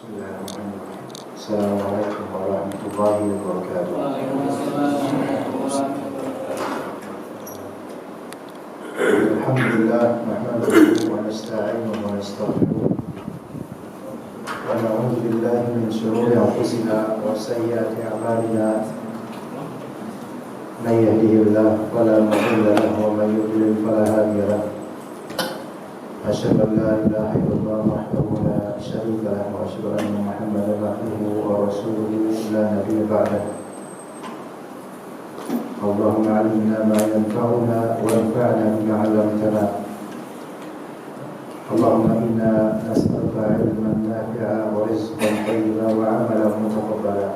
Bismillahirrahmanirrahim. Assalamualaikum warahmatullahi wabarakatuh. Alhamdulillah, nahmaduhu wa nasta'inuhu wa nastaghfiruh. Wa na'udzu billahi min shururi anfusina wa sayyiati a'malina. Man yahdihillahu fala mudilla lahu wa man yudlil fala hadiya lahu. أشهد أن لا إله إلا الله وحده لا شريك له وأشهد أن محمدا عبده ورسوله لا نبي بعده. اللهم علمنا ما ينفعنا وانفعنا بما علمتنا. اللهم إنا نسألك علما نافعا ورزقا طيبا وعملا متقبلا.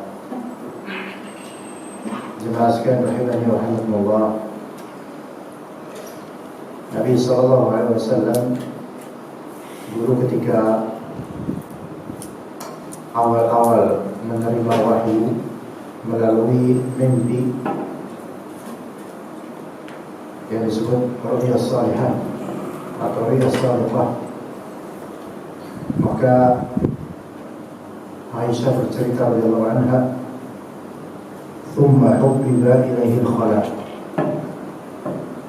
Jemaah sekalian rahimani wa rahimakumullah. Nabi sallallahu alaihi wasallam dulu ketika awal-awal menerima wahyu melalui mimpi yang disebut ru'ya salihah atau ru'ya salihah, maka Aisyah bercerita radhiyallahu anha, "Tsumma hubbiba ilaihi al-khala."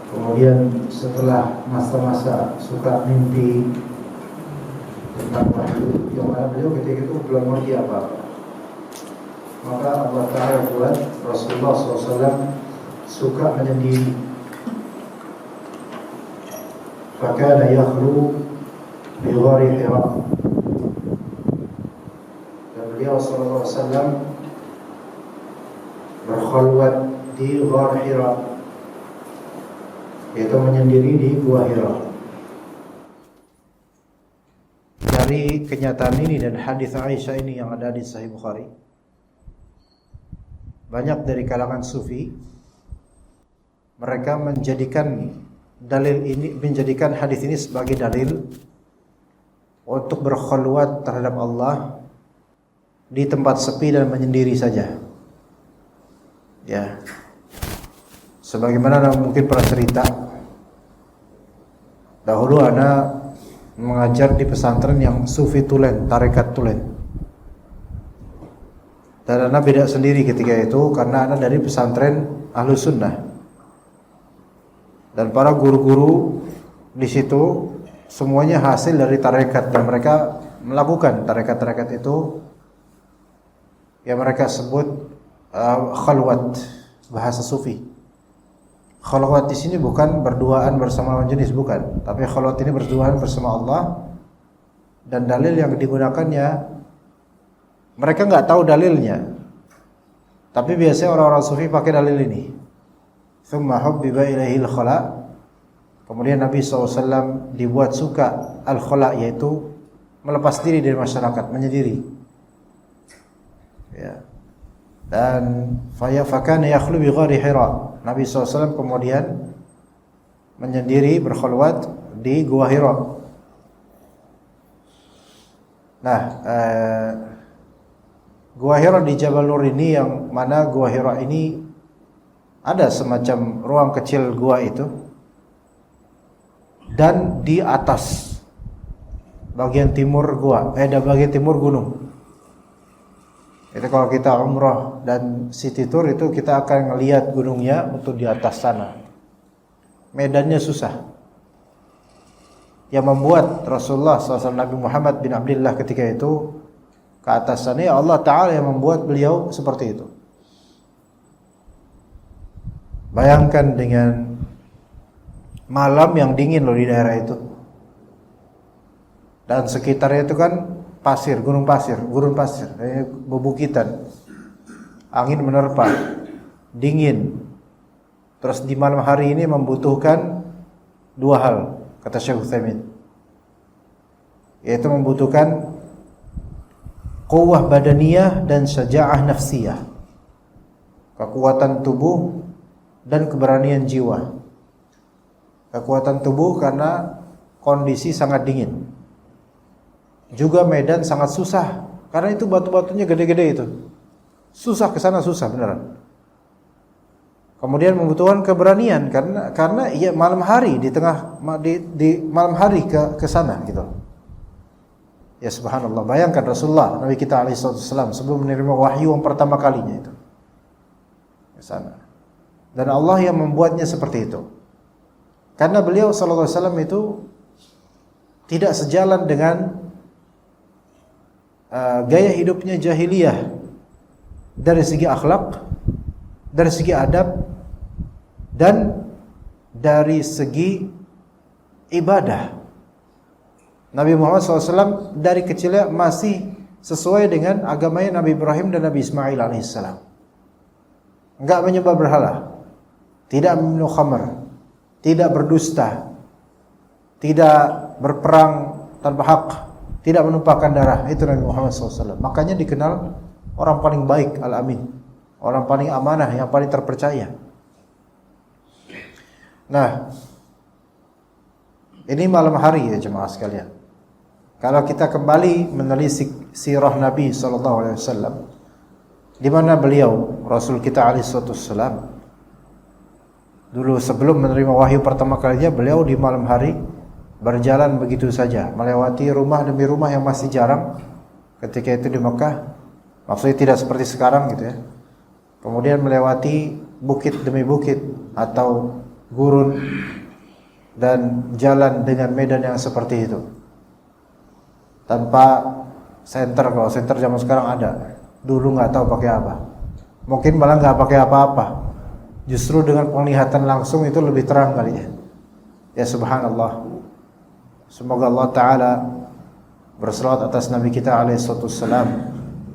Kemudian setelah masa-masa suka mimpi tentang wahyu yang mana beliau ketika itu belum mengerti apa-apa, maka Allah Ta'ala buat Rasulullah SAW suka menyendiri. Fakana yakhlu bi ghari Hira, dan beliau SAW berkhulwat di ghar Hira, yaitu menyendiri di gua Hira. Dari kenyataan ini dan hadis Aisyah ini yang ada di Sahih Bukhari, banyak dari kalangan sufi mereka menjadikan hadis ini sebagai dalil untuk berkhulwat terhadap Allah di tempat sepi dan menyendiri saja. Ya, sebagaimana mungkin pernah cerita dahulu ana mengajar di pesantren yang Sufi Tulen, tarekat Tulen. Dan ana beda sendiri ketika itu karena ana dari pesantren Ahlus Sunnah. Dan para guru-guru di situ semuanya hasil dari tarekat, dan mereka melakukan tarekat-tarekat itu yang mereka sebut khalwat, bahasa Sufi. Khalwat di sini bukan berduaan bersama lawan jenis, bukan. Tapi khalwat ini berduaan bersama Allah, dan dalil yang digunakannya mereka nggak tahu dalilnya. Tapi biasanya orang-orang sufi pakai dalil ini. Tsumma hubbiba ilaihil khala. Kemudian Nabi SAW dibuat suka al-khala, yaitu melepas diri dari masyarakat, menyendiri. Ya. Dan fakana yakhlu bi ghari Hira. Nabi SAW kemudian menyendiri berkhulwat di Gua Hira. Nah, Gua Hira di Jabal Nur ini, yang mana Gua Hira ini ada semacam ruang kecil gua itu, dan di atas bagian timur gua, bagian timur gunung. Itu kalau kita umrah dan city tour itu kita akan ngelihat gunungnya untuk di atas sana. Medannya susah. Yang membuat Rasulullah SAW, Nabi Muhammad bin Abdullah ketika itu ke atas sana, ya Allah Ta'ala yang membuat beliau seperti itu. Bayangkan dengan malam yang dingin loh di daerah itu. Dan sekitarnya itu kan pasir, gurun pasir, bebukitan, angin menerpa, dingin. Terus di malam hari ini membutuhkan dua hal, kata Syekh Utsaimin, yaitu membutuhkan quwwah badaniyah dan syaja'ah nafsiyah, kekuatan tubuh dan keberanian jiwa. Kekuatan tubuh karena kondisi sangat dingin. Juga medan sangat susah, karena itu batu-batunya gede-gede itu. Susah ke sana, susah beneran. Kemudian membutuhkan keberanian karena ya malam hari di malam hari ke sana gitu. Ya subhanallah, bayangkan Rasulullah Nabi kita alaihi wasallam sebelum menerima wahyu yang pertama kalinya itu ke sana. Dan Allah yang membuatnya seperti itu. Karena beliau sallallahu alaihi wasallam itu tidak sejalan dengan gaya hidupnya jahiliyah dari segi akhlak, dari segi adab, dan dari segi ibadah. Nabi Muhammad SAW dari kecilnya masih sesuai dengan agamanya Nabi Ibrahim dan Nabi Ismail alaihissalam. Enggak menyembah berhala, tidak minum khamr, tidak berdusta, tidak berperang tanpa hak, tidak menumpahkan darah. Itu Nabi Muhammad SAW. Makanya dikenal orang paling baik, al-amin, orang paling amanah, yang paling terpercaya. Nah, ini malam hari ya jemaah sekalian. Kalau kita kembali menelisik sirah Nabi SAW, di mana beliau Rasul kita alaihi wasallam dulu sebelum menerima wahyu pertama kalinya, beliau di malam hari berjalan begitu saja, melewati rumah demi rumah yang masih jarang ketika itu di Mekah. Maksudnya tidak seperti sekarang gitu ya. Kemudian melewati bukit demi bukit atau gurun dan jalan dengan medan yang seperti itu. Tanpa senter, kalau senter zaman sekarang ada, dulu nggak tahu pakai apa. Mungkin malah nggak pakai apa-apa. Justru dengan penglihatan langsung itu lebih terang kali ya. Ya subhanallah. Semoga Allah Ta'ala berselawat atas Nabi kita alaihi wassalam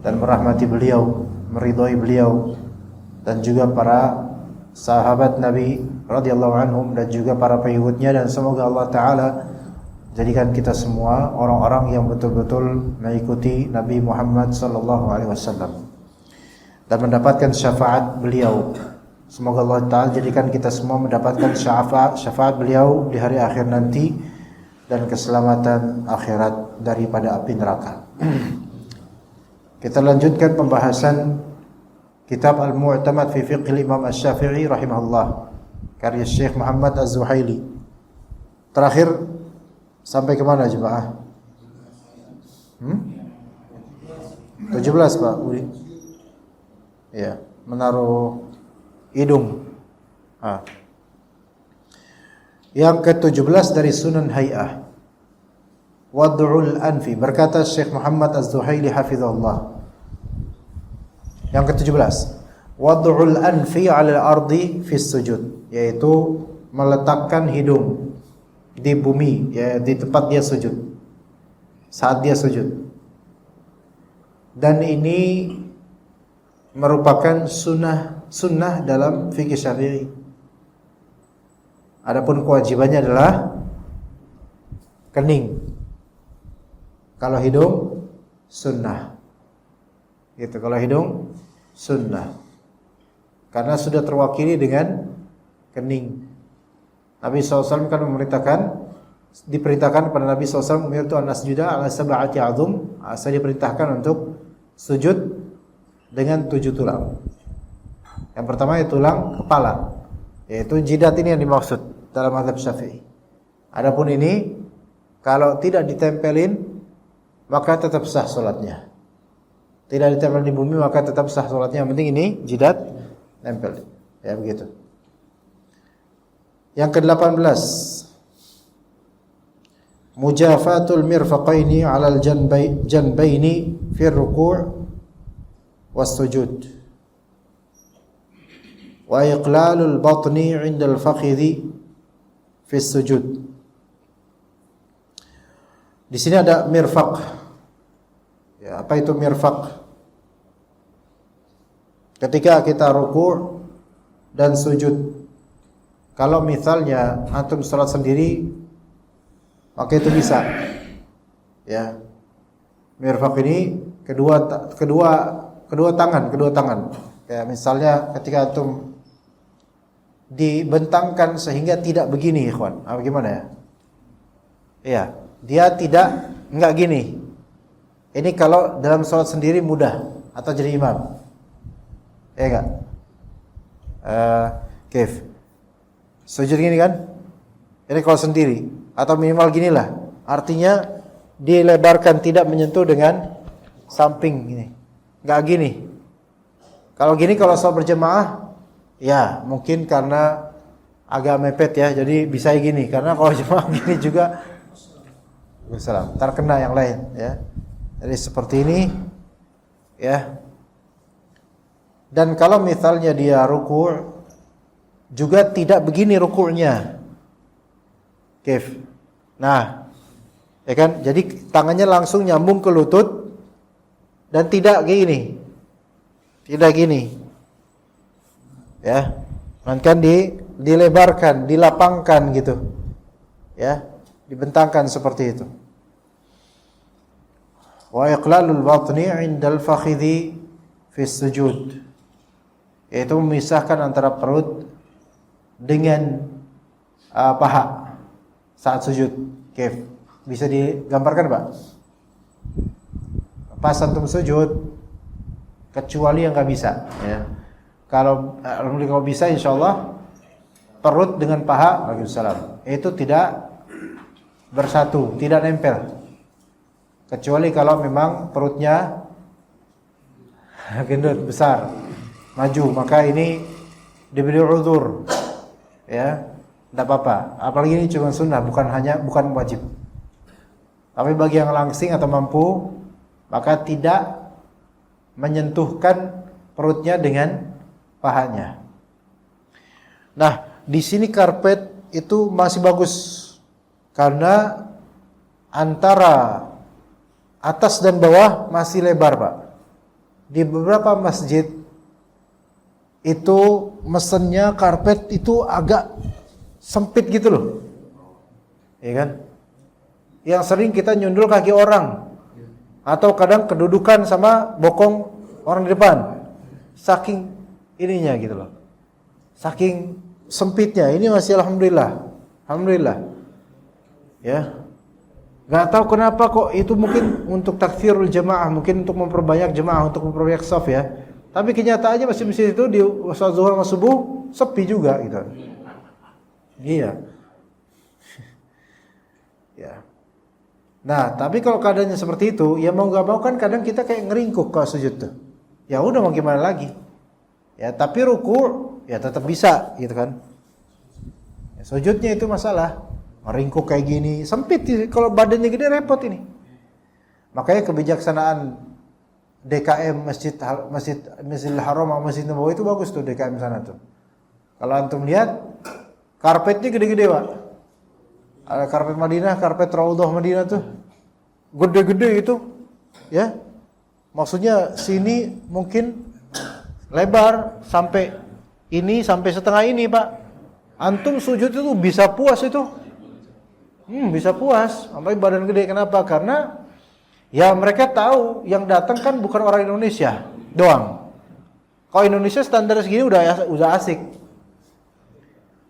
dan merahmati beliau, meridhai beliau, dan juga para sahabat Nabi radhiyallahu anhum dan juga para pengikutnya. Dan semoga Allah Ta'ala jadikan kita semua orang-orang yang betul-betul mengikuti Nabi Muhammad sallallahu alaihi wasallam dan mendapatkan syafaat beliau. Semoga Allah Ta'ala jadikan kita semua mendapatkan syafaat beliau di hari akhir nanti dan keselamatan akhirat daripada api neraka. Kita lanjutkan pembahasan kitab Al-Mu'tamad fi Fiqh Imam Asy-Syafi'i rahimahullah, karya Syekh Muhammad Az-Zuhaili. Terakhir sampai ke mana jemaah? 17 Pak Uri. Ya, menaruh hidung. Yang ke-17 dari Sunan Hay'ah, Wad'ul Anfi. Berkata Syekh Muhammad Az-Zuhaili hafizahullah, yang ke-17, Wad'ul Anfi 'ala al-ardi fi sujud, yaitu meletakkan hidung di bumi, ya, di tempat dia sujud, saat dia sujud. Dan ini merupakan sunnah dalam fikih Syafi'i. Adapun kewajibannya adalah kening. Kalau hidung sunnah, gitu. Kalau hidung sunnah, karena sudah terwakili dengan kening. Nabi SAW kan diperintahkan kepada Nabi SAW umirtu an asjuda ala sab'ati azum. Saya diperintahkan untuk sujud dengan 7 tulang. Yang pertama itu tulang kepala, yaitu jidat, ini yang dimaksud dalam mazhab Syafi'i. Adapun ini kalau tidak ditempelin maka tetap sah salatnya. Tidak ditempel di bumi maka tetap sah salatnya. Yang penting ini jidat tempel. Ya begitu. Yang ke-18, mujafatul mirfaqaini 'alal janbaini fi ruku' was sujud wa iqlalul batni 'inda al-fakhidhi fi sujud. Di sini ada mirfaq. Ya, apa itu mirfaq? Ketika kita ruku' dan sujud. Kalau misalnya antum salat sendiri, maka itu bisa. Ya. Mirfaq ini kedua tangan. Kayak misalnya ketika antum dibentangkan sehingga tidak begini, ikhwan. Gimana ya? Iya, dia enggak gini. Ini kalau dalam salat sendiri mudah atau jadi imam. Ya enggak? Kif. Sujud gini kan? Ini kalau sendiri atau minimal ginilah. Artinya dilebarkan, tidak menyentuh dengan samping ini. Enggak gini. Kalau gini kalau sholat berjamaah, ya mungkin karena agak mepet ya, jadi bisa gini. Karena kalau jemaah gini juga, Waalaikumsalam, terkena yang lain ya. Jadi seperti ini, ya. Dan kalau misalnya dia ruku' juga tidak begini ruku'nya. Kif. Nah, ya kan? Jadi tangannya langsung nyambung ke lutut dan tidak gini. Tidak gini. Ya. Melainkan dilebarkan, dilapangkan gitu. Ya, dibentangkan seperti itu. Wa iqlalul batni 'indal fakhidhi fi sujud. Yaitu memisahkan antara perut dengan paha saat sujud. Kif. Bisa digambarkan, Pak? Pas antum sujud, kecuali yang enggak bisa, ya. Kalau alhamdulillah kalau bisa insyaallah perut dengan paha, waalaikumsalam, itu tidak bersatu, tidak nempel. Kecuali kalau memang perutnya gendut besar, maju, maka ini diberi uzur. Ya, tidak apa-apa. Apalagi ini cuma sunnah, bukan wajib. Tapi bagi yang langsing atau mampu, maka tidak menyentuhkan perutnya dengan pahanya. Nah, di sini karpet itu masih bagus karena antara atas dan bawah masih lebar, Pak. Di beberapa masjid itu mesennya karpet itu agak sempit gitu loh. Ya kan? Yang sering kita nyundul kaki orang atau kadang kedudukan sama bokong orang di depan. Saking ininya gitu loh. Saking sempitnya. Ini masih alhamdulillah. Alhamdulillah. Ya. Gak tahu kenapa kok itu mungkin untuk takfirul jamaah, mungkin untuk memperbanyak jamaah, untuk memperbanyak shaf ya. Tapi kenyataannya masjid-masjid itu di salat zuhur sama subuh sepi juga gitu. Iya. Ya. Nah, tapi kalau keadaannya seperti itu, ya mau gak mau kan kadang kita kayak ngeringkuk kalau sujud tuh. Ya udah mau gimana lagi. Ya, tapi ruku' ya tetap bisa gitu kan. Ya, sujudnya itu masalah. Meringkuk kayak gini, sempit kalau badannya gede repot ini. Makanya kebijaksanaan DKM Masjidil Haram sama Masjid Nabawi itu bagus tuh DKM sana tuh. Kalau antum lihat karpetnya gede-gede, Pak. Ada karpet Madinah, karpet Raudhah Madinah tuh. Gede-gede itu, ya. Maksudnya sini mungkin lebar sampai setengah ini, Pak. Antum sujud itu bisa puas itu. Bisa puas, sampai badan gede. Kenapa? Karena ya mereka tahu yang datang kan bukan orang Indonesia doang. Kalau Indonesia standar segini udah asik.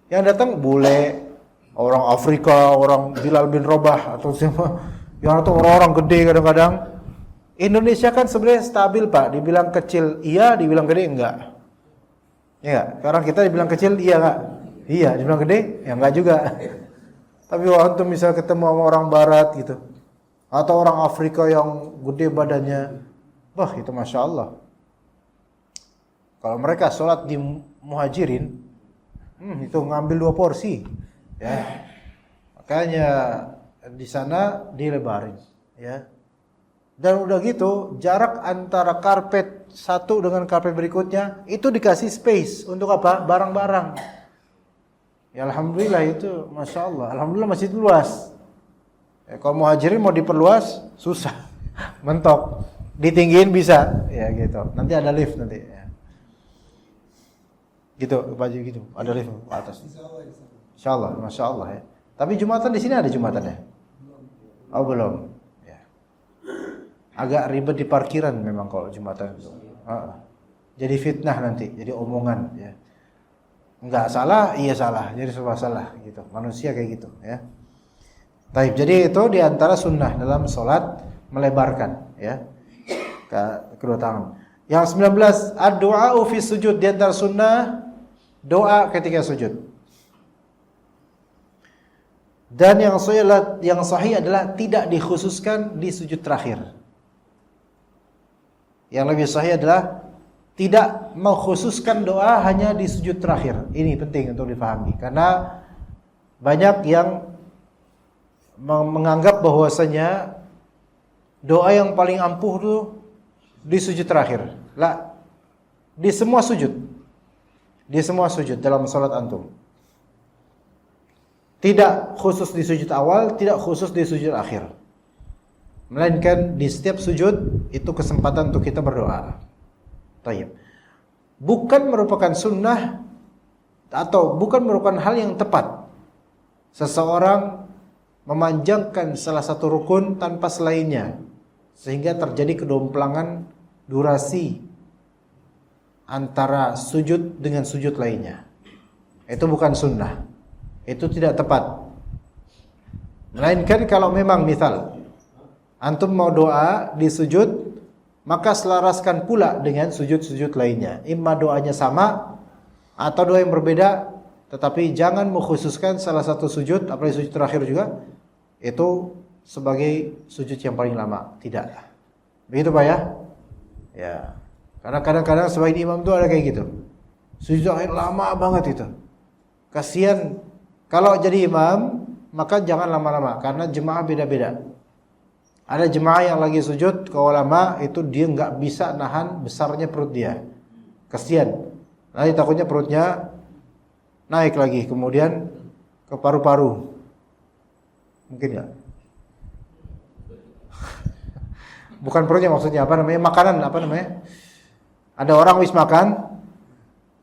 Yang datang bule, orang Afrika, orang Bilal bin Rabah atau siapa, yang atau orang-orang gede kadang-kadang. Indonesia kan sebenarnya stabil, Pak. Dibilang kecil iya, dibilang gede enggak. Ya enggak? Sekarang kita dibilang kecil iya enggak? Iya, dibilang gede ya enggak juga. Tapi kalau antum misal ketemu sama orang barat gitu, atau orang Afrika yang gede badannya, wah itu Masya Allah. Kalau mereka sholat di Muhajirin, itu ngambil 2 porsi, ya. Makanya di sana dilebarin, ya. Dan udah gitu, jarak antara karpet satu dengan karpet berikutnya itu dikasih space untuk apa? Barang-barang. Ya alhamdulillah itu, Masya Allah. Alhamdulillah masjid luas. Ya, kalau Muhajirin mau diperluas susah, mentok. Ditinggiin bisa, ya gitu. Nanti ada lift nanti. Ya. Gitu, baju gitu. Ada lift ke atas. Insya Allah, Masya Allah ya. Tapi Jumatan di sini ada Jumatannya? Oh belum. Ya. Agak ribet di parkiran memang kalau Jumatan itu. Jadi fitnah nanti, jadi omongan. Ya. Enggak salah, iya salah. Jadi semua salah gitu. Manusia kayak gitu ya. Taib. Jadi itu diantara sunnah dalam sholat melebarkan ya kedua tangan. Yang 19 ad-du'a fi sujud, diantara sunnah doa ketika sujud. Dan yang sahih adalah tidak dikhususkan di sujud terakhir. Yang lebih sahih adalah tidak mengkhususkan doa hanya di sujud terakhir. Ini penting untuk difahami karena banyak yang menganggap bahwasanya doa yang paling ampuh itu di sujud terakhir. Lah, di semua sujud. Di semua sujud dalam salat antum. Tidak khusus di sujud awal, tidak khusus di sujud akhir. Melainkan di setiap sujud itu kesempatan untuk kita berdoa. Tayyib. Bukan merupakan sunnah atau bukan merupakan hal yang tepat seseorang memanjangkan salah satu rukun tanpa selainnya sehingga terjadi kedomplangan durasi antara sujud dengan sujud lainnya. Itu bukan sunnah. Itu tidak tepat. Melainkan kalau memang misal antum mau doa di sujud, maka selaraskan pula dengan sujud-sujud lainnya. Imma doanya sama atau doa yang berbeda, tetapi jangan mengkhususkan salah satu sujud, apalagi sujud terakhir juga, itu sebagai sujud yang paling lama. Tidak. Begitu Pak ya? Ya. Karena kadang-kadang sebagai imam itu ada kayak gitu. Sujud terakhir lama banget itu. Kasihan. Kalau jadi imam, maka jangan lama-lama karena jemaah beda-beda. Ada jemaah yang lagi sujud, kalau lama itu dia nggak bisa nahan besarnya perut dia. Kasihan. Nanti takutnya perutnya naik lagi, kemudian ke paru-paru. Mungkin nggak? Bukan perutnya maksudnya, apa namanya? Makanan, apa namanya? Ada orang wis makan,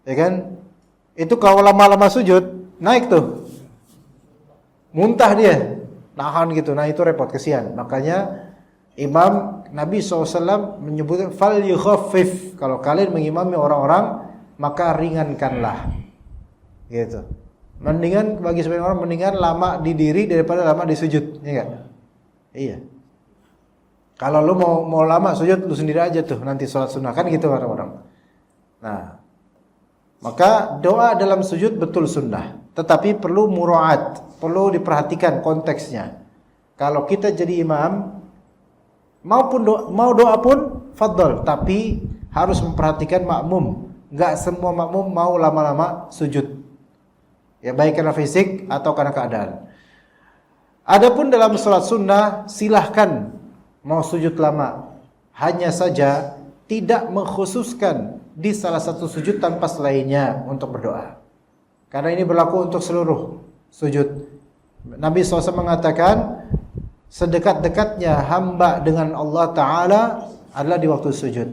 ya kan? Itu kalau lama-lama sujud, naik tuh. Muntah dia, nahan gitu. Nah itu repot, kesian. Makanya Imam Nabi SAW menyebutkan fal yukhaffif. Kalau kalian mengimami orang-orang, maka ringankanlah. Gitu. Mendingan bagi sebagian orang mendingan lama di diri daripada lama di sujud, ya enggak? Iya. Kalau lu mau lama sujud lu sendiri aja tuh nanti sholat sunnah kan gitu orang-orang. Nah, maka doa dalam sujud betul sunnah, tetapi perlu muraat, perlu diperhatikan konteksnya. Kalau kita jadi imam, mau doa pun fadhol, tapi harus memperhatikan makmum. Enggak semua makmum mau lama-lama sujud. Ya baik karena fisik atau karena keadaan. Adapun dalam salat sunnah silahkan mau sujud lama. Hanya saja tidak mengkhususkan di salah satu sujud tanpa selainnya untuk berdoa. Karena ini berlaku untuk seluruh sujud. Nabi SAW mengatakan sedekat-dekatnya hamba dengan Allah Ta'ala adalah di waktu sujud.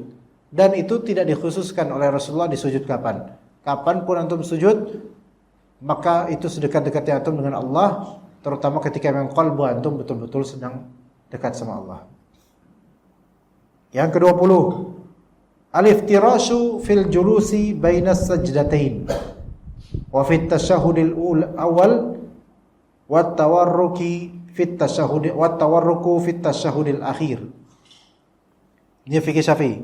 Dan itu tidak dikhususkan oleh Rasulullah di sujud kapan. Kapanpun antum sujud, maka itu sedekat-dekatnya antum dengan Allah, terutama ketika memang qalbu antum betul-betul sedang dekat sama Allah. Yang ke-20, al-iftirashu fil julusi bainas sajdatain wa fit tasyahhudil awal wa tawarruki fit tasyahhud wa tawarruku fit tasyahhudil akhir. Ini fikih Syafi'i.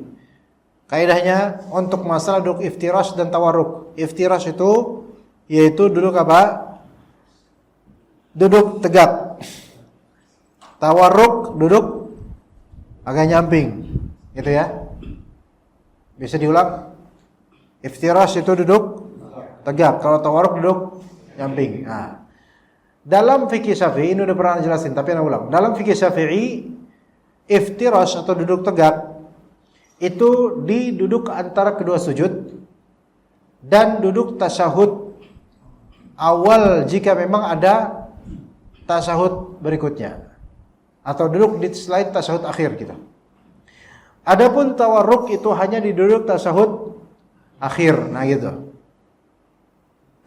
Kaidahnya untuk masalah duduk iftirash dan tawarruk. Iftirash itu yaitu duduk apa? Duduk tegak. Tawarruk duduk agak nyamping. Gitu ya. Bisa diulang? Iftirash itu duduk tegak. Kalau tawarruk duduk nyamping. Nah, dalam fikih Syafi'i ini udah pernah jelasin tapi ana ulang. Dalam fikih Syafi'i iftirash atau duduk tegak itu diduduk antara kedua sujud dan duduk tasyahud awal jika memang ada tasyahud berikutnya atau duduk di selain tasyahud akhir gitu. Adapun tawarruk itu hanya di duduk tasyahud akhir. Nah gitu.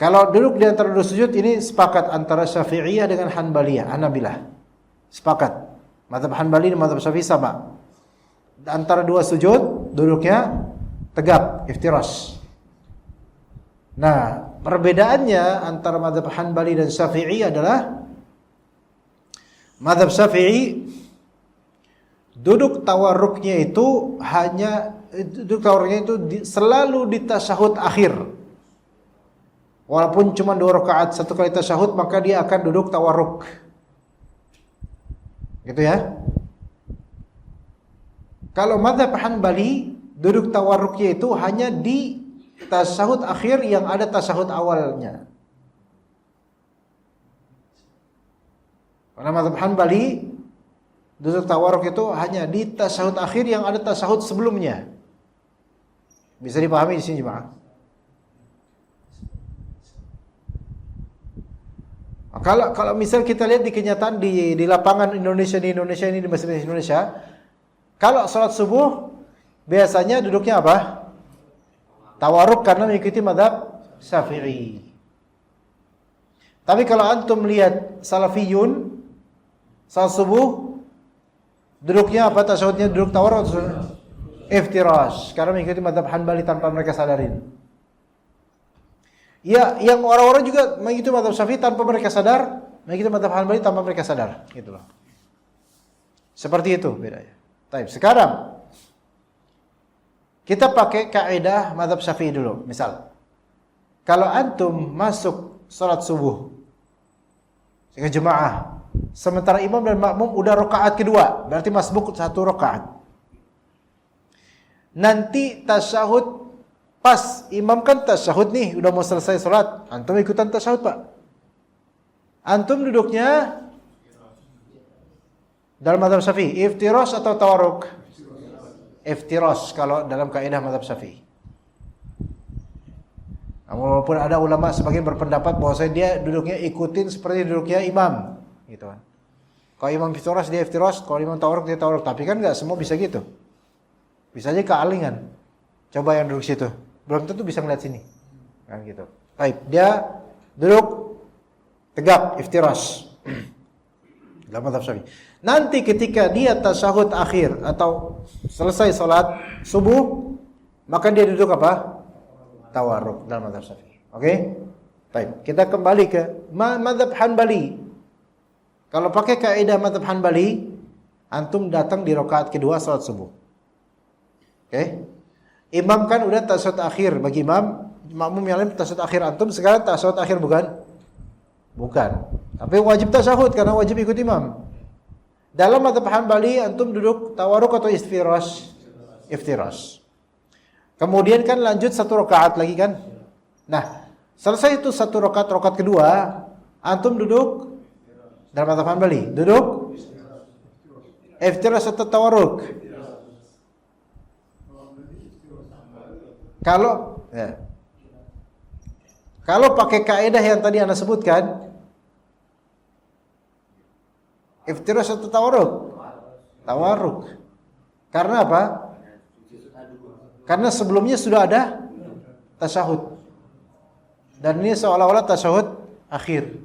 Kalau duduk di antara dua sujud ini sepakat antara Syafi'iyah dengan Hanbaliyah, Hanabilah. Sepakat. Mazhab Hanbali dan mazhab Syafi'i sama. Antara dua sujud duduknya tegap, iftirash. Nah, perbedaannya antara mazhab Hanbali dan Syafi'i adalah mazhab Syafi'i duduk tawarruknya itu selalu di tasyahud akhir. Walaupun cuma 2 rakaat, 1 kali tasyahud, maka dia akan duduk tawarruk. Gitu ya. Kalau mazhab Hanbali, duduk tawarruknya itu hanya di tasyahud akhir yang ada tasyahud awalnya. Karena mazhab Hanbali, duduk tawarruk itu hanya di tasyahud akhir yang ada tasyahud sebelumnya. Bisa dipahami di sini, Jemaah? Kalau misal kita lihat di kenyataan di lapangan Indonesia ini, di masjid Indonesia, kalau sholat subuh biasanya duduknya apa? Tawarruk karena mengikuti mazhab Syafi'i. Tapi kalau antum lihat salafiyun sholat subuh duduknya apa? Tasyahudnya duduk tawarruk atau iftirash karena mengikuti mazhab Hanbali tanpa mereka sadarin. Ya, yang orang-orang juga mengikuti mazhab Syafi'i tanpa mereka sadar, mengikuti mazhab Hanbali tanpa mereka sadar, gitu loh. Seperti itu bedanya. Baik, sekarang kita pakai kaidah mazhab Syafi'i dulu. Misal, kalau antum masuk salat subuh dengan jemaah, sementara imam dan makmum udah rakaat kedua, berarti masbuk 1 rakaat. Nanti tasyahud pas imam kan tasyahud nih, udah mau selesai salat, antum ikutan tasyahud, Pak. Antum duduknya dalam mazhab Syafi'i iftirash atau tawarruk? Iftirash kalau dalam kaidah mazhab Syafi'i. Walaupun ada ulama sebagian berpendapat bahwa dia duduknya ikutin seperti duduknya imam, gitu kan. Kalau imam iftirash dia iftirash, kalau imam tawarruk dia tawarruk, tapi kan enggak semua bisa gitu. Bisa aja kealingan. Coba yang duduk situ, belum tentu bisa ngeliat sini. Kan gitu. Baik, dia duduk tegap iftirash. Dalam mazhab Syafi'i. Nanti ketika dia tasyahud akhir atau selesai salat subuh, maka dia duduk apa? Tawarruk dalam mazhab Syafi'i. Oke? Baik, kita kembali ke mazhab Hanbali. Kalau pakai kaidah mazhab Hanbali, antum datang di rakaat kedua salat subuh. Oke? Imam kan udah tasyahud akhir bagi imam, makmum yang lain tasyahud akhir, antum sekarang tasyahud akhir bukan? Bukan. Tapi wajib tasyahud karena wajib ikut imam. Dalam mazhab Hanbali antum duduk tawarruk atau iftirash? Iftirash. Kemudian kan lanjut 1 rakaat lagi kan? Nah, selesai itu 1 rakaat kedua, antum duduk dalam mazhab Hanbali, duduk iftirash atau tawarruk? Kalau pakai kaidah yang tadi Anda sebutkan, iftirash atau tawarruk? Tawarruk. Karena apa? Karena sebelumnya sudah ada tasyahud. Dan ini seolah-olah tasyahud akhir.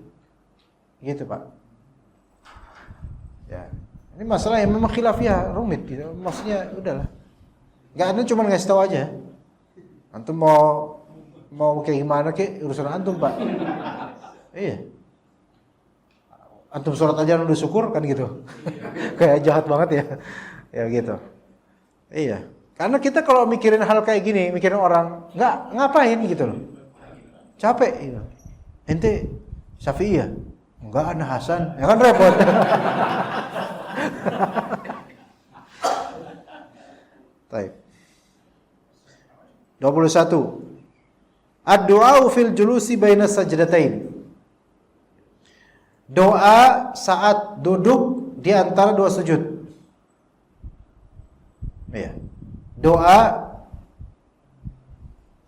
Gitu, Pak. Ya. Ini masalah yang memang khilafiyah, rumit gitu. Maksudnya udahlah. Enggak, Anda cuma ngasih tahu aja. Antum mau kayak gimana kek urusan antum, Pak. Iya. Antum sholat aja udah syukur kan gitu. Kayak jahat banget ya. Ya gitu. Iya. Karena kita kalau mikirin hal kayak gini, mikirin orang, ngapain gitu loh. Capek gitu. Ente Syafi'i ya? Enggak, Ana Hasan. Ya kan repot. Baik. 21. Ad-du'a fil julusi baina sajdatain. Doa saat duduk di antara 2 sujud. Ya. Doa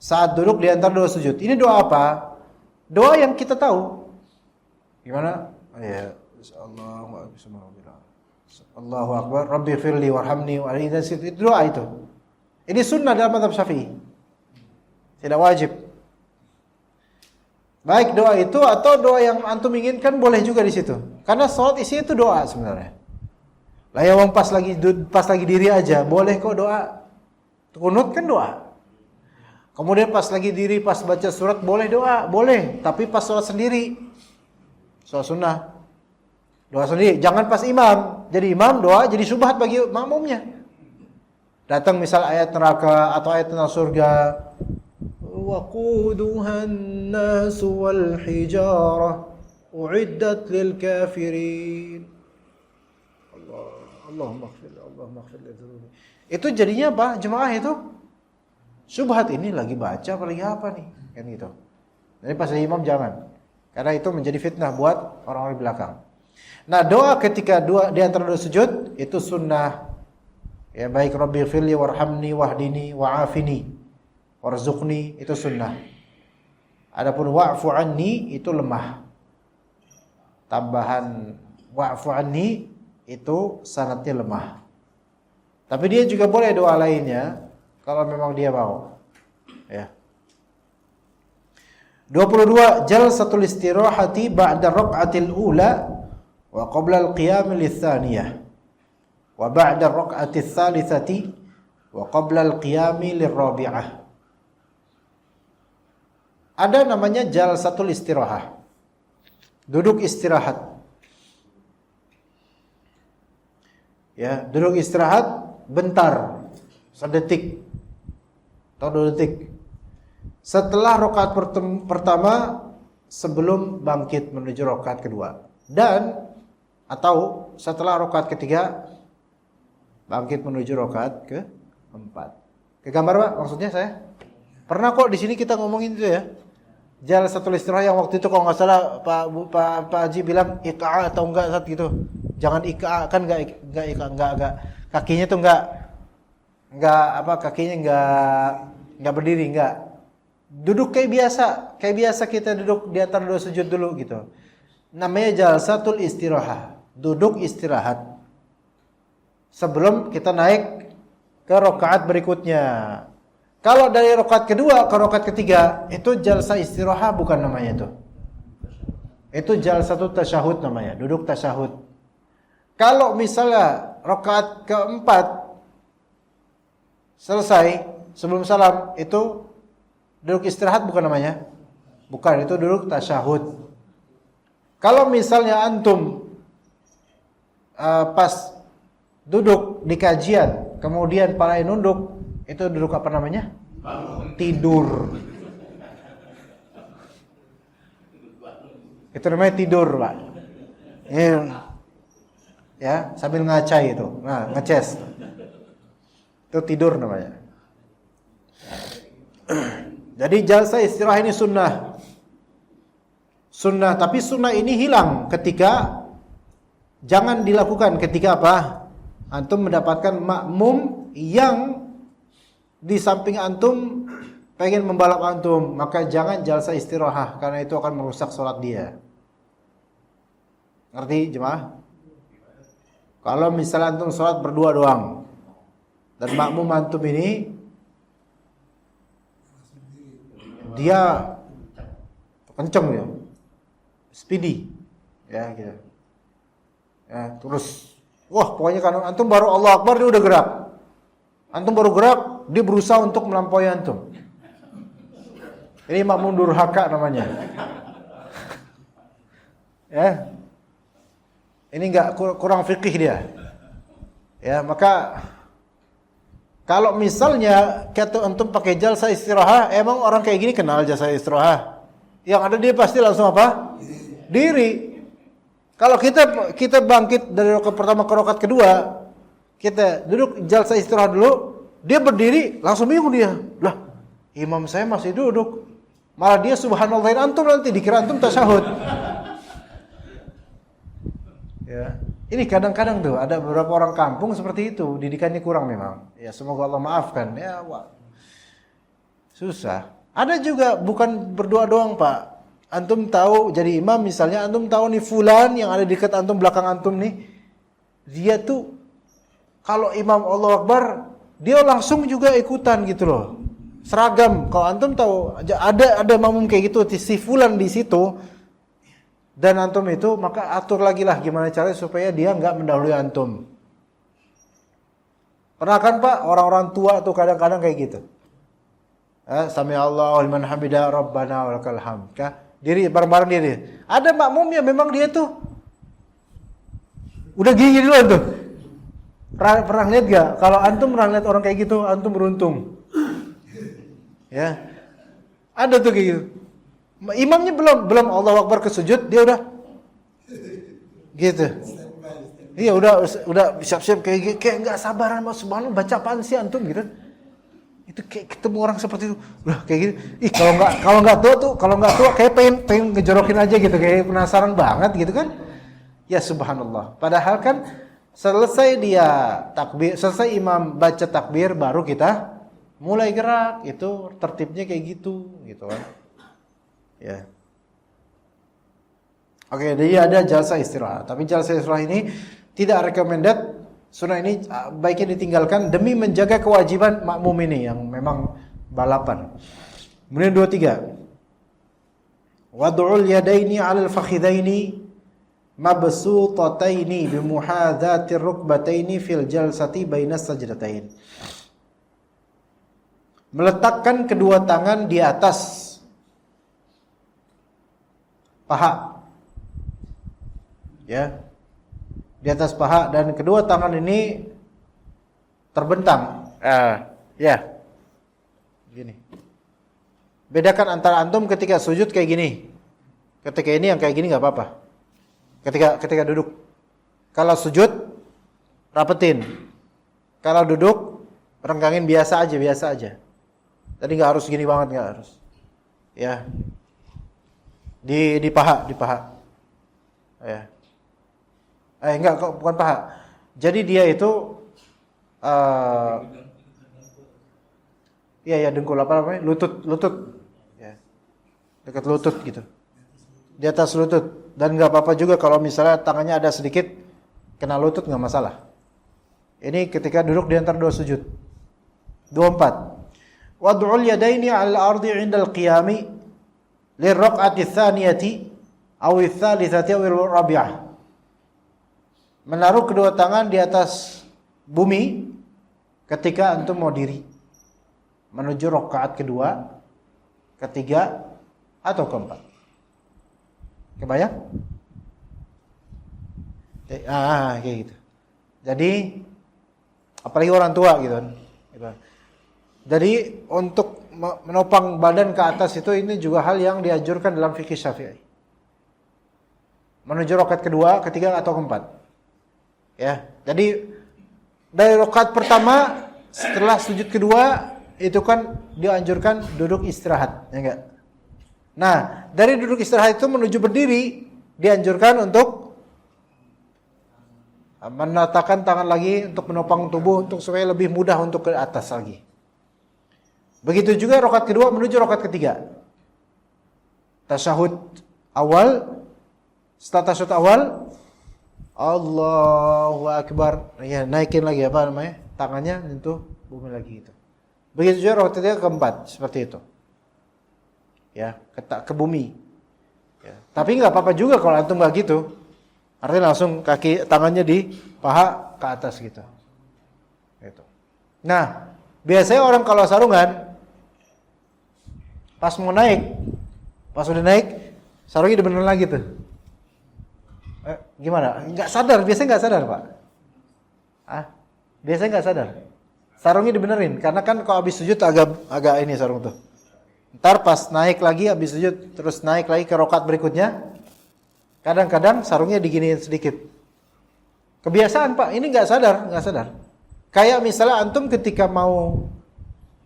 saat duduk di antara 2 sujud. Ini doa apa? Doa yang kita tahu. Gimana? Ya, Allahu Akbar, Rabbighfirli warhamni wa ahdini. Itu doa itu. Ini sunnah dalam mazhab Syafi'i. Tidak wajib. Baik doa itu atau doa yang antum inginkan boleh juga di situ. Karena salat isinya itu doa sebenarnya. Lah ya wong pas lagi diri aja boleh kok doa. Kunut kan doa. Kemudian pas lagi diri pas baca surat boleh doa, boleh, tapi pas salat sendiri. Salat sunnah. Doa sendiri, jangan pas imam. Jadi imam doa jadi syubhat bagi makmumnya. Datang misal ayat neraka atau ayat tentang surga. وقودها الناس والحجارة أعدت للكافرين. Allahumma ighfir li dhunubi. Itu jadinya apa? Jemaah itu syubhat, ini lagi baca apa lagi apa nih? Kan gitu. Jadi pas imam jangan. Karena itu menjadi fitnah buat orang-orang di belakang. Nah, doa ketika di antara dua sujud itu sunnah. Ya, baik Rabbighfirli warhamni wahdini wa'afini warzuqni, itu sunnah. Adapun wa'fu anni itu lemah. Tambahan wa'fu anni itu sanadnya lemah. Tapi dia juga boleh doa lainnya kalau memang dia mau. Ya. 22 jalsatul istirahati ba'da raq'atil ula wa qabla al-qiyam lits-tsaniyah wa ba'da ar-raq'atis tsalitsati wa qabla al-qiyam lir-rabi'ah. Ada namanya jalsatul istirahah. Duduk istirahat. Ya, duduk istirahat bentar, sedetik atau 2 detik. Setelah rakaat pertama sebelum bangkit menuju rakaat kedua, dan atau setelah rakaat ketiga bangkit menuju rakaat keempat. Kegambar Pak, maksudnya saya? Pernah kok di sini kita ngomongin itu ya. Jalsatul istirahah yang waktu itu kalau nggak salah Pak Haji bilang iqa atau enggak saat gitu. Jangan iqa, kan enggak kakinya tuh enggak apa, kakinya enggak berdiri, enggak. Duduk kayak biasa kita duduk di antara dua sujud dulu gitu. Namanya jalsatul istirahah, duduk istirahat. Sebelum kita naik ke rakaat berikutnya. Kalau dari rakaat kedua ke rakaat ketiga, itu jalsa istirahah bukan namanya itu. Itu jalsatul tasyahud namanya, duduk tasyahud. Kalau misalnya rakaat keempat selesai sebelum salam, itu duduk istirahat bukan namanya? Bukan, itu duduk tasyahud. Kalau misalnya antum pas duduk di kajian, kemudian palanya nunduk, itu duduk apa namanya? Tidur. Itu namanya tidur, Pak. Ya, sambil ngacai itu. Nah, ngeces. Itu tidur namanya. Jadi jalsa istirahat ini sunnah. Sunnah, tapi sunnah ini hilang ketika, jangan dilakukan ketika apa? Antum mendapatkan makmum yang di samping antum pengen membalap antum, maka jangan jalsa istirahat karena itu akan merusak sholat dia. Ngerti jemaah? Kalau misalnya antum sholat berdua doang dan makmum antum ini dia kenceng ya, speedy, ya gitu. Ya, terus, wah pokoknya kan antum baru Allah Akbar dia udah gerak. Antum baru gerak, dia berusaha untuk melampaui antum. Ini makmum durhaka namanya. Ya. Ini enggak kurang fikih dia. Ya, maka kalau misalnya kata antum pakai jalsa istirahat, emang orang kayak gini kenal jalsa istirahat. Yang ada dia pasti langsung apa? Diri. Kalau kita bangkit dari rakaat pertama ke rakaat kedua, kita duduk jalsa istirahat dulu, dia berdiri, langsung bingung dia. Lah, imam saya masih duduk. Malah dia subhanallahin antum nanti dikira antum tasyahud. Ya. Ini kadang-kadang tuh ada beberapa orang kampung seperti itu, didikannya kurang memang. Ya, semoga Allah maafkan. Ya, wah. Susah. Ada juga bukan berdoa doang, Pak. Antum tahu jadi imam misalnya, antum tahu nih fulan yang ada di dekat antum, belakang antum nih, dia tuh kalau imam Allah Akbar, dia langsung juga ikutan gitu loh. Seragam. Kalau antum tahu ada makmum kayak gitu, si fulan di situ, dan antum itu, maka atur lagi lah gimana caranya supaya dia enggak mendahului antum. Pernah kan Pak, orang-orang tua tuh kadang-kadang kayak gitu. Sami Allahu liman hamidah rabbana walakal hamd. Diri bareng-bareng diri. Ada makmum yang memang dia tuh udah gini duluan tuh. Pernah lihat gak? Kalau antum pernah lihat orang kayak gitu, antum beruntung. Ya. Ada tuh kayak gitu. Imamnya belum Allahu Akbar ke sujud, dia udah gitu. Iya udah siap-siap kayak nggak sabaran, mau subhanallah baca apaan sih antum gitu. Itu kayak ketemu orang seperti itu, udah kayak gitu. Ih kalau nggak tua kayak pengen ngejorokin aja gitu, kayak penasaran banget gitu kan. Ya subhanallah. Padahal kan selesai imam baca takbir baru kita mulai gerak. Itu tertibnya kayak gitu kan. Ya. Oke, jadi ada jalsa istirahat. Tapi jalsa istirahat ini tidak recommended. Sunnah ini baiknya ditinggalkan demi menjaga kewajiban makmum ini yang memang balapan. Kemudian 23. Wad'ul yadaini 'alal fakhidaini mabsutataini bimuhadzatir rukbataini fil jalsati bainas sajdatain. Meletakkan kedua tangan di atas paha. Ya. Di atas paha dan kedua tangan ini terbentang. Ya. Gini. Bedakan antara antum ketika sujud kayak gini. Ketika ini yang kayak gini enggak apa-apa. Ketika duduk. Kalau sujud rapetin. Kalau duduk renggangin biasa aja. Tadi enggak harus gini banget, enggak harus. Ya. Di paha. Ya. Enggak, bukan paha. Jadi dia itu dengkul apa namanya? Lutut. Ya. Dekat lutut gitu. Di atas lutut. Dan enggak apa-apa juga kalau misalnya tangannya ada sedikit kena lutut, enggak masalah. Ini ketika duduk di antara dua sujud. 24. Wad'ul yadaini 'alal ardi 'indal qiyami lirraq'ati tsaniyati aw ats-tsalitsati aw ar-rabi'ah. Menaruh kedua tangan di atas bumi ketika antum mau diri menuju rakaat kedua, ketiga atau keempat. Kebayang? Kayak gitu. Jadi apalagi orang tua gitu kan. Jadi untuk menopang badan ke atas itu ini juga hal yang dianjurkan dalam fikih Syafi'i. Menuju rakaat kedua, ketiga atau keempat. Ya, jadi dari rakaat pertama setelah sujud kedua itu kan dianjurkan duduk istirahat, ya enggak? Nah, dari duduk istirahat itu menuju berdiri dianjurkan untuk menatakan tangan lagi untuk menopang tubuh untuk supaya lebih mudah untuk ke atas lagi. Begitu juga rakaat kedua menuju rakaat ketiga. Tasyahud awal, setelah tasyahud awal Allahu Akbar. Ya, naikin lagi apa namanya? Tangannya nyentuh bumi lagi gitu. Begitu juga rakaat ketiga keempat seperti itu. Ya, ke bumi. Ya. Tapi enggak apa-apa juga kalau antum enggak gitu. Artinya langsung kaki tangannya di paha ke atas gitu. Gitu. Nah, biasanya orang kalau sarungan pas mau naik, pas udah naik, sarungnya udah bener lagi tuh. Gimana? Enggak sadar, biasanya enggak sadar, Pak. Biasanya enggak sadar. Sarungnya dibenerin, karena kan kalau habis sujud agak ini sarung tuh. Ntar pas naik lagi habis sujud, terus naik lagi ke rakaat berikutnya, kadang-kadang sarungnya diginiin sedikit. Kebiasaan, Pak. Ini enggak sadar. Kayak misalnya antum ketika mau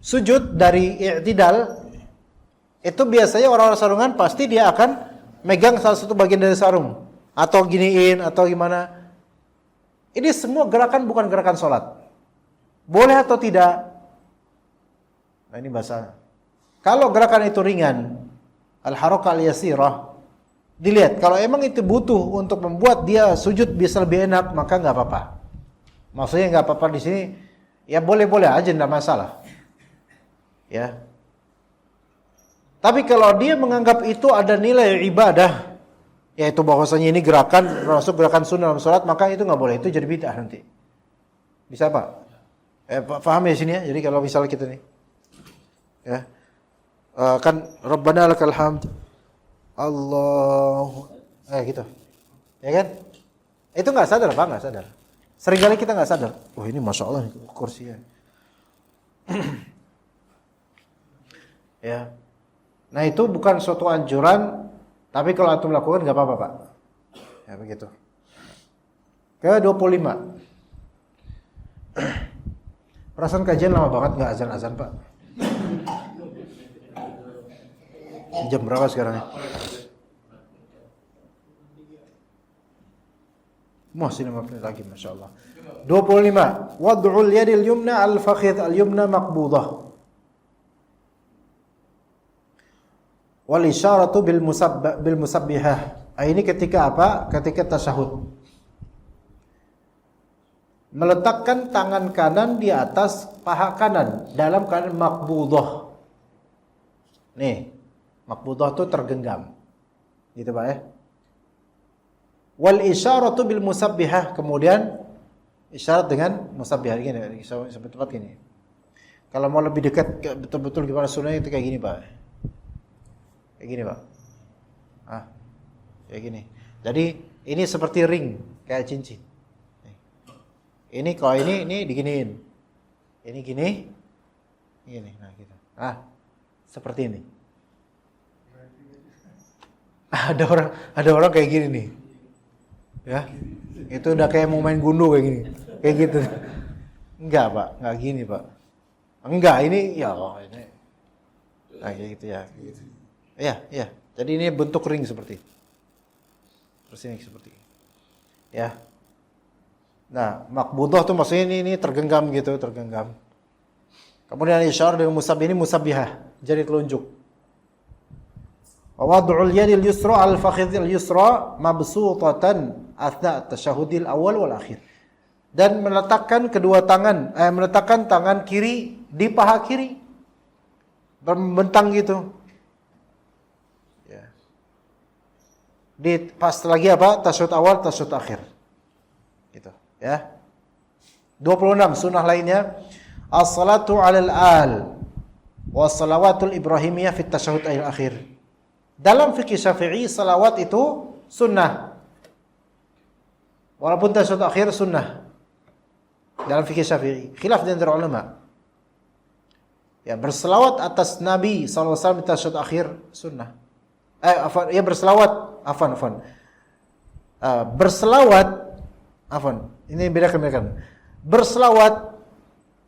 sujud dari i'tidal, itu biasanya orang-orang sarungan pasti dia akan megang salah satu bagian dari sarung. Atau giniin, atau gimana. Ini semua gerakan bukan gerakan sholat. Boleh atau tidak? Nah ini bahasa. Kalau gerakan itu ringan, al-harakah al-yasirah, dilihat. Kalau emang itu butuh untuk membuat dia sujud bisa lebih enak, maka nggak apa-apa. Maksudnya nggak apa-apa di sini, ya boleh-boleh aja, nggak masalah. Ya. Tapi kalau dia menganggap itu ada nilai ibadah, yaitu bahwasanya ini gerakan termasuk gerakan sunnah dalam sholat, maka itu nggak boleh, itu jadi bid'ah nanti. Bisa Pak? Paham ya sini ya? Jadi kalau misalnya kita nih, ya, kan Rabbana lakal hamd, Allah, gitu, ya kan? Itu nggak sadar Pak, nggak sadar. Seringkali kita nggak sadar. Oh ini masya Allah kursinya. Ya. Nah itu bukan suatu anjuran, tapi kalau antum lakukan nggak apa-apa Pak. Ya begitu. Ke-25. Perasaan kajian lama banget nggak azan-azan Pak. Jam berapa sekarang ya? Masih 5 menit lagi Masya Allah. 25. Wad'ul yadil yumna al-fakhidh al-yumna maqbudah. Wal isyaratu bil musabbihah. Ini ketika apa? Ketika tasyahud. Meletakkan tangan kanan di atas paha kanan dalam keadaan maqbudah. Nih, maqbudah itu tergenggam. Gitu Pak ya. Wal isyaratu bil musabbihah, kemudian isyarat dengan musabbihah gini, sampai tempat gini. Kalau mau lebih dekat betul-betul gimana sunnahnya itu kayak gini Pak. Kayak gini Pak. Kayak gini. Jadi ini seperti ring, kayak cincin. Ini kalau ini diginiin. Ini gini. Gini, nah gitu. Seperti ini. Ada orang kayak gini nih. Ya. Itu udah kayak mau main gundu kayak gini. Kayak gitu. Enggak, Pak. Enggak gini, Pak. Enggak, ini ya Allah ini. Nah, kayak gitu ya, kayak gitu. Iya. Jadi ini bentuk ring seperti. Terus ini seperti. Ya. Nah, maqbudah tuh maksudnya ini tergenggam gitu, tergenggam. Kemudian isyarat dengan ini musabbihah, jari telunjuk. Wa wad'ul yadil yusra al-fakhidhil yusra mabsutatan athna tasyahudil awal wal akhir. Dan meletakkan meletakkan tangan kiri di paha kiri. Membentang gitu. Ya. Pas lagi apa? Tasyahud awal, tasyahud akhir. Gitu, ya. 26 sunnah lainnya as-salatu 'alal al wa salawatul ibrahimiyah fit tasyahud akhir. Dalam fikih Syafi'i salawat itu sunnah. Walaupun tasyahud akhir sunnah. Dalam fikih Syafi'i, khilaf di antara ulama. Ya, berselawat atas Nabi sallallahu alaihi wasallam di tasyahud akhir sunnah. Berselawat, ini bedakan. Berselawat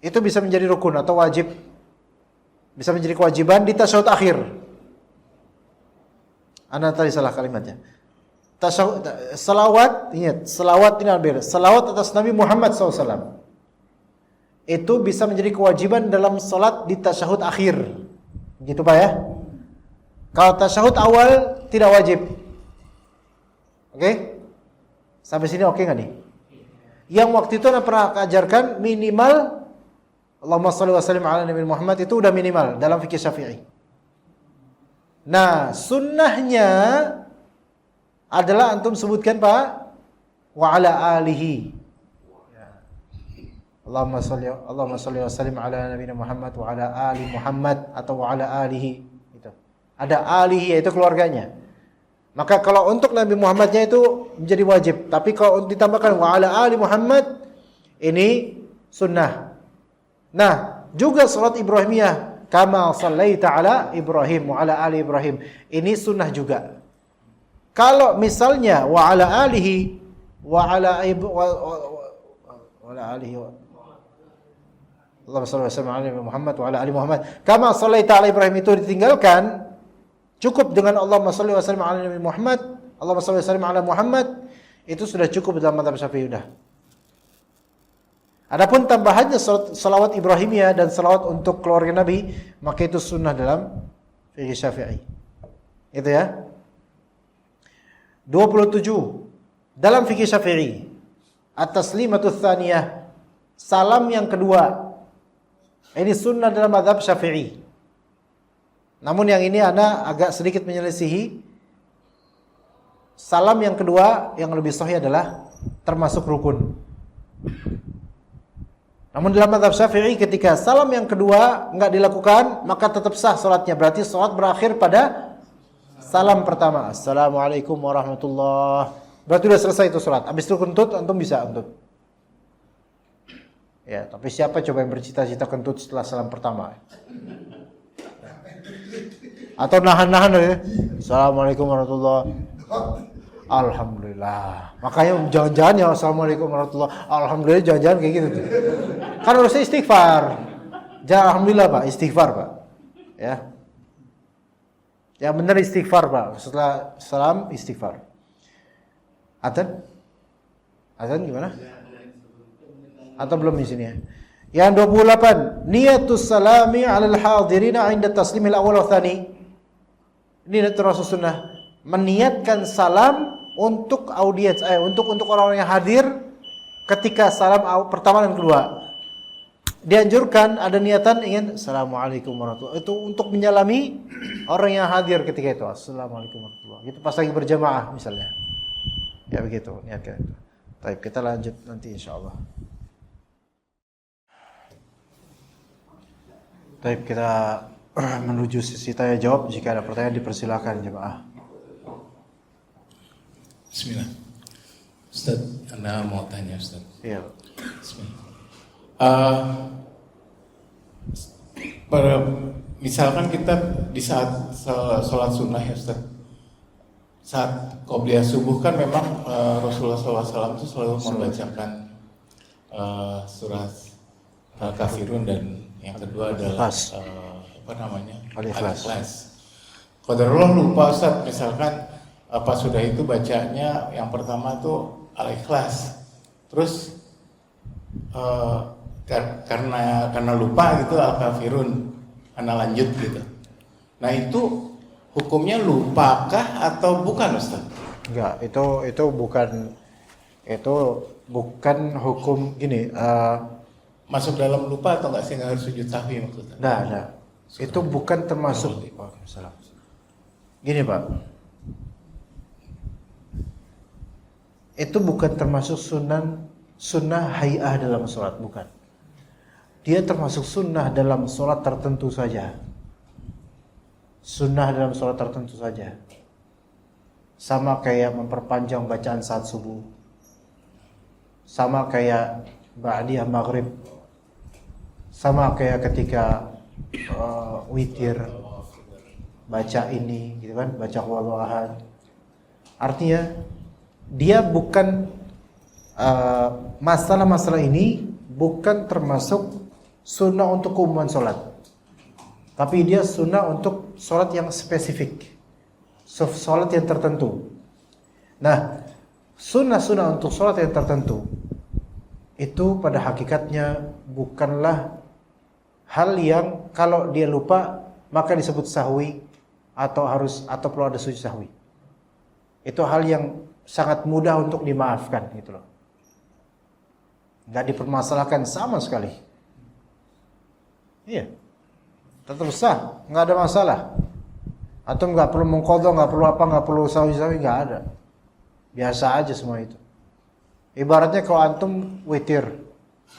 itu bisa menjadi rukun atau wajib. Bisa menjadi kewajiban di tasyahud akhir. Anda tadi salah kalimatnya. Selawat, ingat, selawat ini berbeda. Selawat atas Nabi Muhammad SAW. Itu bisa menjadi kewajiban dalam salat di tasyahud akhir. Gitu Pak ya. Kalau tasyahud awal tidak wajib. Oke? Sampai sini oke nggak nih? Yang waktu itu Anda pernah ajarkan minimal Allahumma shalli wa sallim ala Nabi Muhammad itu udah minimal dalam fikih Syafi'i. Nah, sunnahnya adalah antum sebutkan Pak wa ala alihi. Allahumma shalli wa sallim ala Nabi Muhammad wa ala ali Muhammad atau wa ala alihi gitu. Ada alihi yaitu keluarganya. Maka kalau untuk Nabi Muhammadnya itu menjadi wajib, tapi kalau ditambahkan wa ala ali Muhammad ini sunnah. Nah, juga salat Ibrahimiyah kama sallaita ala Ibrahim wa ala ali Ibrahim. Ini sunnah juga. Kalau misalnya wa ala alihi wa ala alihi Allahumma shalli wa sallim ala Muhammad wa ala ali Muhammad kama sallaita ala Ibrahim itu ditinggalkan, cukup dengan Allahumma shalli wa sallim ala Nabi Muhammad, Allahumma shalli wa sallim ala Muhammad, itu sudah cukup dalam mazhab Syafi'i sudah. Adapun tambahannya salawat Ibrahimiyah dan salawat untuk keluarga Nabi, maka itu sunnah dalam fikih Syafi'i. Itu ya. 27. Dalam fikih Syafi'i, at-taslimatus tsaniyah, salam yang kedua. Ini sunnah dalam mazhab Syafi'i. Namun yang ini Anda agak sedikit menyelisihi. Salam yang kedua yang lebih sahih adalah termasuk rukun. Namun dalam mazhab Syafi'i ketika salam yang kedua enggak dilakukan, maka tetap sah salatnya. Berarti salat berakhir pada salam pertama. Assalamualaikum warahmatullahi. Berarti sudah selesai itu salat. Habis itu kentut, antum bisa kentut. Ya, tapi siapa coba yang bercita-cita kentut setelah salam pertama? Atau nahan-nahan ya. Assalamualaikum warahmatullahi. Alhamdulillah. Makanya jangan-jangan ya assalamualaikum warahmatullahi. Alhamdulillah jangan-jangan kayak gitu tuh. Kan harusnya istighfar. Jangan alhamdulillah Pak, istighfar Pak. Ya. Yang benar istighfar Pak. Setelah salam istighfar. Adzan? Adzan gimana? Atau belum di sini ya? Yang 28, niyatus salami 'alal hadirina 'inda taslimil awal wa tsani. Ini termasuk sunnah. Meniatkan salam untuk audiens, untuk orang-orang yang hadir ketika salam pertama dan kedua. Dianjurkan ada niatan ingin assalamualaikum warahmatullahi. Itu untuk menyalami orang yang hadir ketika itu. Assalamualaikum warahmatullahi. Itu pas lagi berjamaah misalnya. Ya begitu niatkan itu. Baik, kita lanjut nanti insyaallah. Baik, kita menuju sesi tanya jawab. Jika ada pertanyaan dipersilakan jemaah. Bismillah. Ustaz, Anda mau tanya Ustaz? Iya. Bismillah. Misalkan kita di saat sholat sunnah ya Ustaz, saat qobliyah subuh kan memang Rasulullah SAW itu selalu membacakan surat Al-Kafirun dan yang kedua adalah Al-Ikhlas. Qadarullah lupa Ustaz, misalkan pas sudah itu bacanya yang pertama tuh Al-Ikhlas, terus karena lupa gitu Al-Kafirun, karena lanjut gitu. Nah itu hukumnya lupakah atau bukan Ustaz? Enggak, itu bukan hukum gini. Masuk dalam lupa atau enggak sih, nggak harus sujud sahwi maksudnya? Nah. Itu bukan termasuk. Gini Pak. Itu bukan termasuk sunnah hay'ah dalam sholat, bukan. Dia termasuk sunnah dalam sholat tertentu saja. Sunnah dalam sholat tertentu saja. Sama kayak memperpanjang bacaan saat subuh. Sama kayak ba'diyah maghrib. Sama kayak ketika witir baca ini gitu kan, baca qul huwallahu ahad. Artinya dia bukan masalah-masalah ini bukan termasuk sunnah untuk keumuman sholat, tapi dia sunnah untuk sholat yang spesifik, sholat yang tertentu. Nah, sunnah-sunnah untuk sholat yang tertentu itu pada hakikatnya bukanlah hal yang kalau dia lupa maka disebut sahwi atau perlu ada sujud sahwi. Itu hal yang sangat mudah untuk dimaafkan gitu loh. Enggak dipermasalahkan sama sekali. Iya. Tetap sah, enggak ada masalah. Atau enggak perlu mengqadha, enggak perlu apa, enggak perlu sahwi-sahwi, enggak ada. Biasa aja semua itu. Ibaratnya kalau antum witir,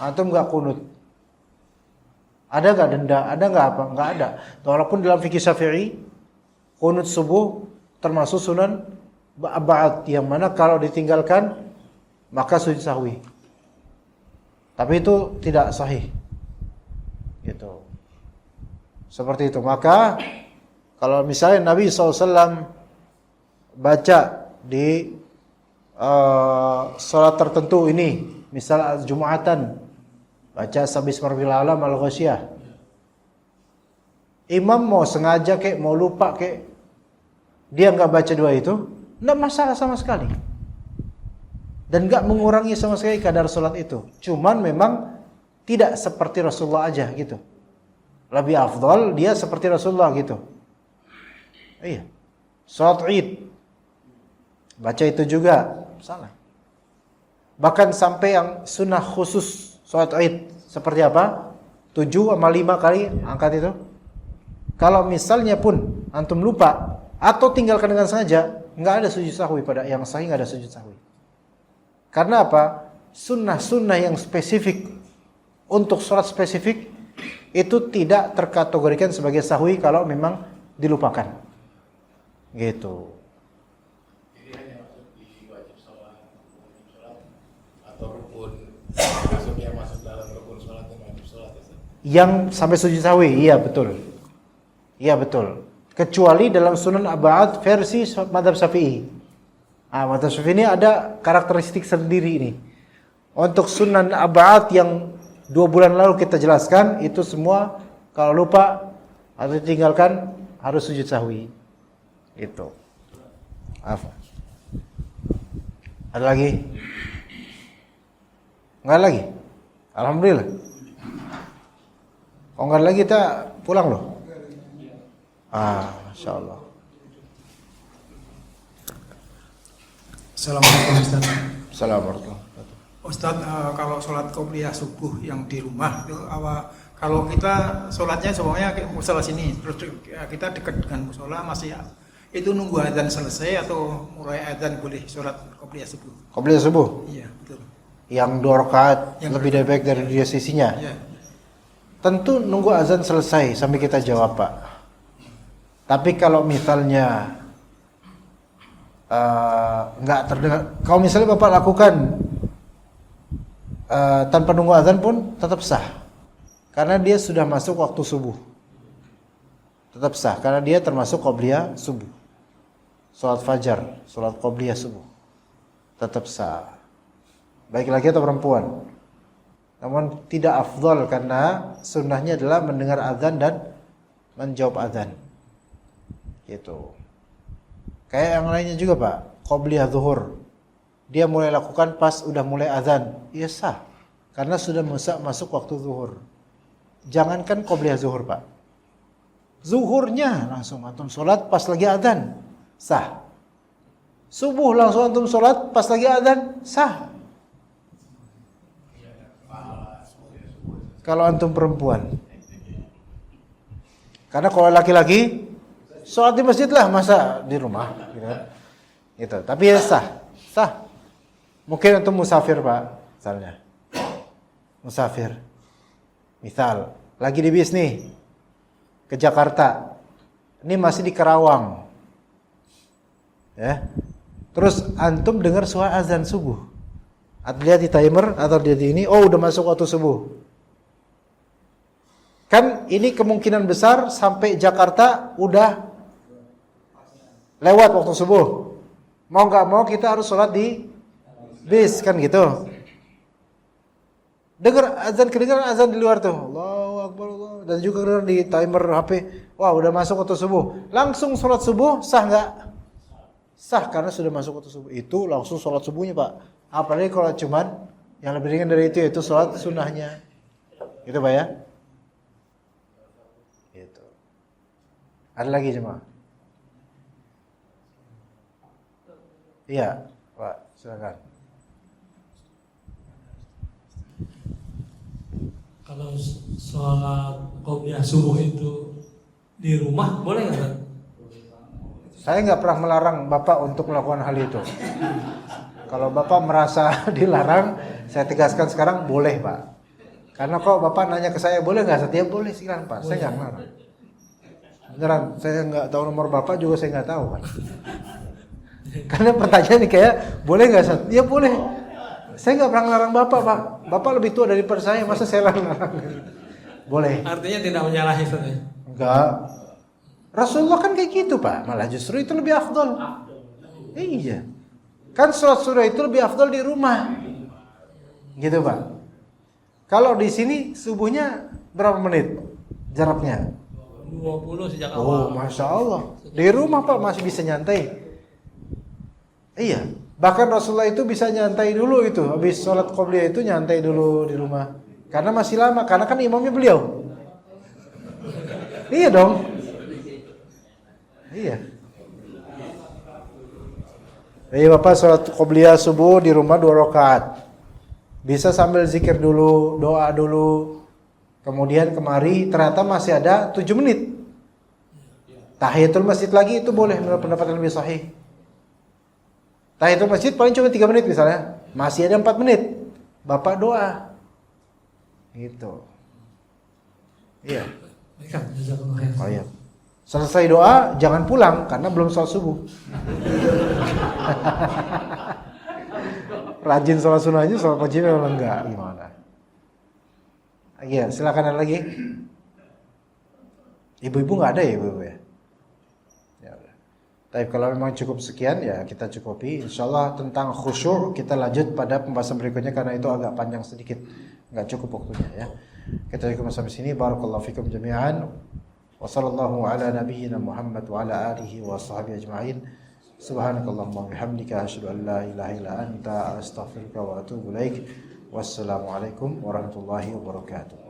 antum enggak kunut. Ada nggak denda? Ada nggak apa? Nggak ada. Walaupun dalam fikih Syafi'i, kunut subuh termasuk sunan ba'd, yang mana kalau ditinggalkan maka sujud sahwi. Tapi itu tidak sahih. Gitu. Seperti itu. Maka kalau misalnya Nabi SAW baca di sholat tertentu ini, misal Jumatan, baca sabisma rabbil alam al-ghasyiyah. Imam mau sengaja kek, mau lupa kek, dia enggak baca dua itu, enggak masalah sama sekali. Dan enggak mengurangi sama sekali kadar salat itu. Cuman memang tidak seperti Rasulullah aja gitu. Lebih afdal dia seperti Rasulullah gitu. Iya. Salat Id baca itu juga salah. Bahkan sampai yang sunnah khusus salat Id seperti apa? 7 sama 5 kali angkat itu. Kalau misalnya pun antum lupa atau tinggalkan dengan sengaja, enggak ada sujud sahwi, pada yang sahih enggak ada sujud sahwi. Karena apa? Sunnah-sunnah yang spesifik untuk sholat spesifik itu tidak terkategorikan sebagai sahwi kalau memang dilupakan. Gitu. Jadi hanya masuk di wajib sholat atau rukun, masuk dalam rukun sholat dan wajib sholat. Yang sampai sujud sahwi, iya betul. Iya betul. Kecuali dalam sunan ab'ad versi mazhab Syafi'i. Mazhab Syafi'i ini ada karakteristik sendiri ini. Untuk sunan ab'ad yang 2 bulan lalu kita jelaskan, itu semua kalau lupa atau ditinggalkan harus sujud sahwi. Itu. Apa? Ada lagi? Enggak lagi? Alhamdulillah. Kalau enggak lagi kita pulang loh. Masya Allah. Assalamualaikum Ustaz. Assalamualaikum. Ustaz, kalau sholat qobliyah subuh yang di rumah itu kalau kita sholatnya semuanya musola sini, terus kita dekat dengan musola, masih itu nunggu adzan selesai atau mulai adzan boleh sholat qobliyah subuh? Qobliyah subuh? Iya, betul. Yang 2 rakaat lebih baik dari dia sisinya? Iya. Tentu nunggu azan selesai sampai kita jawab, Pak. Tapi kalau misalnya nggak terdengar, kalau misalnya Bapak lakukan tanpa nunggu azan pun tetap sah, karena dia sudah masuk waktu subuh. Tetap sah, karena dia termasuk qobliyah subuh. Sholat fajar, sholat qobliyah subuh, tetap sah. Baik laki atau perempuan. Namun tidak afdal, karena sunnahnya adalah mendengar azan dan menjawab azan. Gitu. Kayak yang lainnya juga, Pak. Qobliyah zuhur, dia mulai lakukan pas udah mulai azan, iya sah, karena sudah masuk waktu zuhur. Jangankan qobliyah zuhur, Pak, zuhurnya langsung antum sholat pas lagi azan, sah. Subuh langsung antum sholat pas lagi azan, sah. Kalau antum perempuan, karena kalau laki-laki sholat di masjid lah, masa di rumah gitu. Tapi ya sah. Mungkin untuk musafir, Pak, misalnya. Musafir. Misal, lagi di bis nih, ke Jakarta. Ini masih di Karawang. Ya. Terus antum dengar suara azan subuh. Lihat di timer atau di ini, oh udah masuk waktu subuh. Kan ini kemungkinan besar sampai Jakarta udah lewat waktu subuh. Mau nggak mau kita harus sholat di bis, kan gitu. Dengar azan, kedengaran azan di luar tuh, Allahu Akbar, Allah. Dan juga dengar di timer HP, wah udah masuk waktu subuh. Langsung sholat subuh, sah nggak? Sah, karena sudah masuk waktu subuh. Itu langsung sholat subuhnya, Pak. Apalagi kalau cuman yang lebih ringan dari itu, yaitu sholat sunnahnya. Gitu, Pak ya. Gitu. Ada lagi jemaah? Iya, Pak, silakan. Kalau sholat qobliyah subuh itu di rumah boleh nggak? Saya nggak pernah melarang Bapak untuk melakukan hal itu. Kalau Bapak merasa dilarang, saya tegaskan sekarang boleh, Pak. Karena kok Bapak nanya ke saya, boleh nggak? Setiap boleh silakan, Pak. Saya nggak melarang. Beneran, saya nggak tahu nomor Bapak juga, saya nggak tahu, Pak. Karena pertanyaan ini kayak boleh nggak, Sat? Ya boleh. Saya nggak pernah ngelarang Bapak, Pak. Bapak lebih tua daripada saya, masa saya larang? Boleh. Artinya tidak menyalahi Ustaz ya? Enggak. Rasulullah kan kayak gitu, Pak. Malah justru itu lebih afdol. Iya. Kan sholat sunnah itu lebih afdol di rumah. Gitu, Pak. Kalau di sini subuhnya berapa menit jaraknya? 20 sejak Oh, awal. Masya Allah. Di rumah, Pak, masih bisa nyantai. Iya. Bahkan Rasulullah itu bisa nyantai dulu itu. Habis sholat qobliyah itu nyantai dulu di rumah. Karena masih lama. Karena kan imamnya beliau. Iya dong. Iya. Jadi Bapak sholat qobliyah subuh di rumah 2 rakaat. Bisa sambil zikir dulu, doa dulu. Kemudian kemari ternyata masih ada 7 menit. Tahiyatul masjid lagi itu boleh, menurut pendapat yang lebih sahih. Tahiyatul masjid paling cuma 3 menit misalnya. Masih ada 4 menit. Bapak doa. Gitu. Iya. Baik, jazakallahu khair. Oh iya. Selesai doa, jangan pulang karena belum sholat subuh. Rajin sholat sunnahnya, sholat wajib memang enggak. Gimana? Iya, silakan ada lagi. Ibu-ibu nggak ada ya, ibu-ibu ya? Tapi kalau memang cukup sekian ya kita cukupi. Insyaallah tentang khusyuk kita lanjut pada pembahasan berikutnya karena itu agak panjang sedikit, nggak cukup waktunya ya. Kita cukup sampai sini. Barakallahu fikum jami'an. Wa sallallahu ala nabiyyina Muhammad wa ala alihi wa sahbihi ajma'in. Subhanakallahumma bihamdika asyhadu an la ilaha illa anta astaghfiruka wa atubu ilaik. Wassalamualaikum warahmatullahi wabarakatuh.